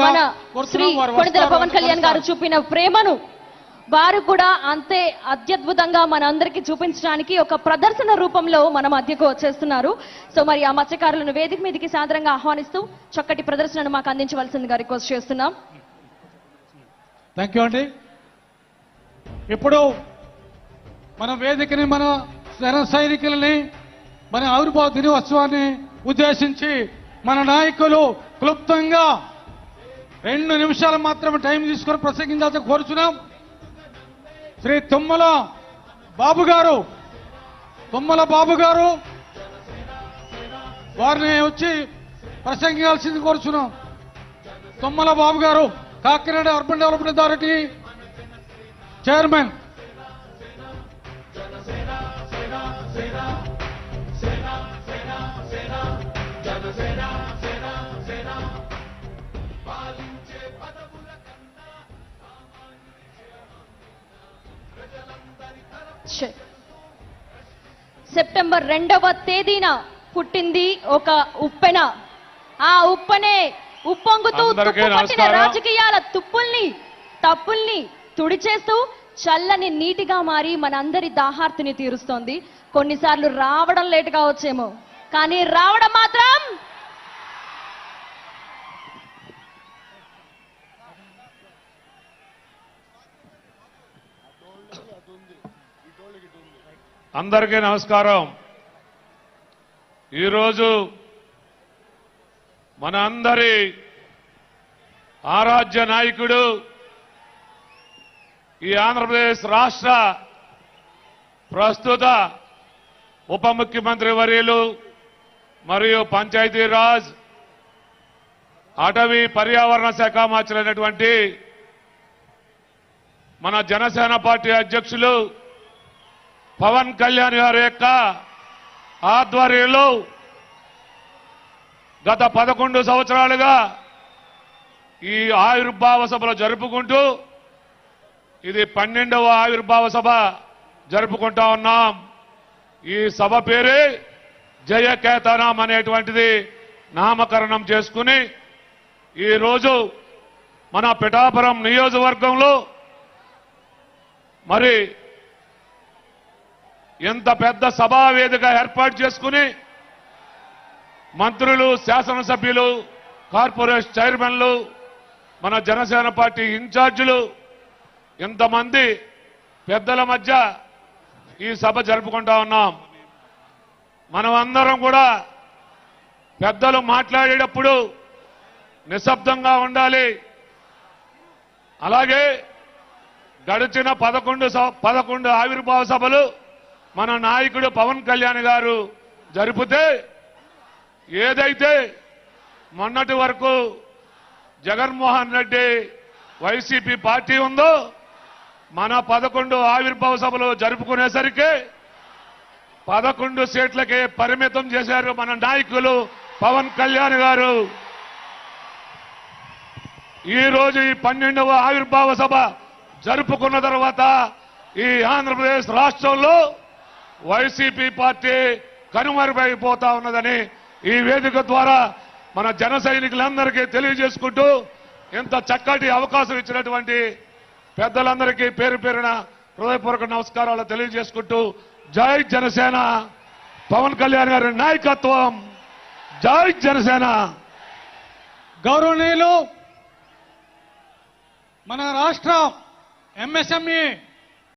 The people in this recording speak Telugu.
మన శ్రీ కొణిదెల పవన్ కళ్యాణ్ గారు చూపిన ప్రేమను వారు కూడా అంతే అత్యద్భుతంగా మనందరికీ చూపించడానికి ఒక ప్రదర్శన రూపంలో మన మధ్యకు వచ్చేస్తున్నారు. సో మరి ఆ మత్స్యకారులను వేదిక మీదకి సాదరంగా ఆహ్వానిస్తూ చక్కటి ప్రదర్శనను మాకు అందించవలసిందిగా రిక్వెస్ట్ చేస్తున్నాం. థ్యాంక్ యూ అండి. ఇప్పుడు మన వేదికని మన జన సైనికులని మన ఆవిర్భావ దినోత్సవాన్ని ఉద్దేశించి మన నాయకులు క్లుప్తంగా 2 నిమిషాలు మాత్రమే టైం తీసుకొని ప్రసంగించాల్సి కోరుచున్నాం. శ్రీ తుమ్మల బాబు గారు వారిని వచ్చి ప్రసంగించాల్సింది కోరుచున్నాం. తుమ్మల బాబు గారు Kakinada urban development authority chairman. September 2వ తేదీన పుట్టింది ఒక ఉప్పెన. ఆ ఉప్పెనే ఉప్పొంగుతూ తుప్పుపట్టిన రాజకీయాల తప్పుల్ని తుడిచేస్తూ చల్లని నీటిగా మారి మనందరి దాహార్తిని తీరుస్తోంది. కొన్నిసార్లు రావడం లేటుగా వచ్చేమో, కానీ రావడం మాత్రం అందరికీ నమస్కారం. ఈరోజు మన అందరి ఆరాధ్య నాయకుడు, ఈ ఆంధ్రప్రదేశ్ రాష్ట్ర ప్రస్తుత ఉప ముఖ్యమంత్రి వర్యులు మరియు పంచాయతీరాజ్ అటవీ పర్యావరణ శాఖ మంత్రులైనటువంటి మన జనసేన పార్టీ అధ్యక్షులు పవన్ కళ్యాణ్ గారి యొక్క ఆధ్వర్యంలో గత 11 సంవత్సరాలుగా ఈ ఆవిర్భావ సభలు జరుపుకుంటూ ఇది 12వ ఆవిర్భావ సభ జరుపుకుంటా ఉన్నాం. ఈ సభ పేరే జయకేతనం అనేటువంటిది నామకరణం చేసుకుని ఈరోజు మన పిఠాపురం నియోజకవర్గంలో మరి ఎంత పెద్ద సభా వేదిక ఏర్పాటు చేసుకుని మంత్రులు, శాసనసభ్యులు, కార్పొరేషన్ చైర్మన్లు, మన జనసేన పార్టీ ఇన్ఛార్జీలు, ఇంతమంది పెద్దల మధ్య ఈ సభ జరుపుకుంటా ఉన్నాం. మనం అందరం కూడా పెద్దలు మాట్లాడేటప్పుడు నిశ్శబ్దంగా ఉండాలి. అలాగే గడిచిన 11 ఆవిర్భావ సభలు మన నాయకుడు పవన్ కళ్యాణ్ గారు జరిపితే ఏదైతే మొన్నటి వరకు జగన్మోహన్ రెడ్డి వైసీపీ పార్టీ ఉందో మన 11 ఆవిర్భావ సభలు జరుపుకునేసరికి 11 సీట్లకే పరిమితం చేశారు మన నాయకులు పవన్ కళ్యాణ్ గారు. ఈ రోజు ఈ 12వ ఆవిర్భావ సభ జరుపుకున్న తర్వాత ఈ ఆంధ్రప్రదేశ్ రాష్ట్రంలో వైసీపీ పార్టీ కనుమరుగైపోతా ఉన్నదని ఈ వేదిక ద్వారా మన జన సైనికులందరికీ తెలియజేసుకుంటూ ఇంత చక్కటి అవకాశం ఇచ్చినటువంటి పెద్దలందరికీ పేరు పేరున హృదయపూర్వక నమస్కారాలు తెలియజేసుకుంటూ జై జనసేన, పవన్ కళ్యాణ్ గారి నాయకత్వం, జై జనసేన. గౌరవనీయులు మన రాష్ట్ర ఎంఎస్ఎంఈ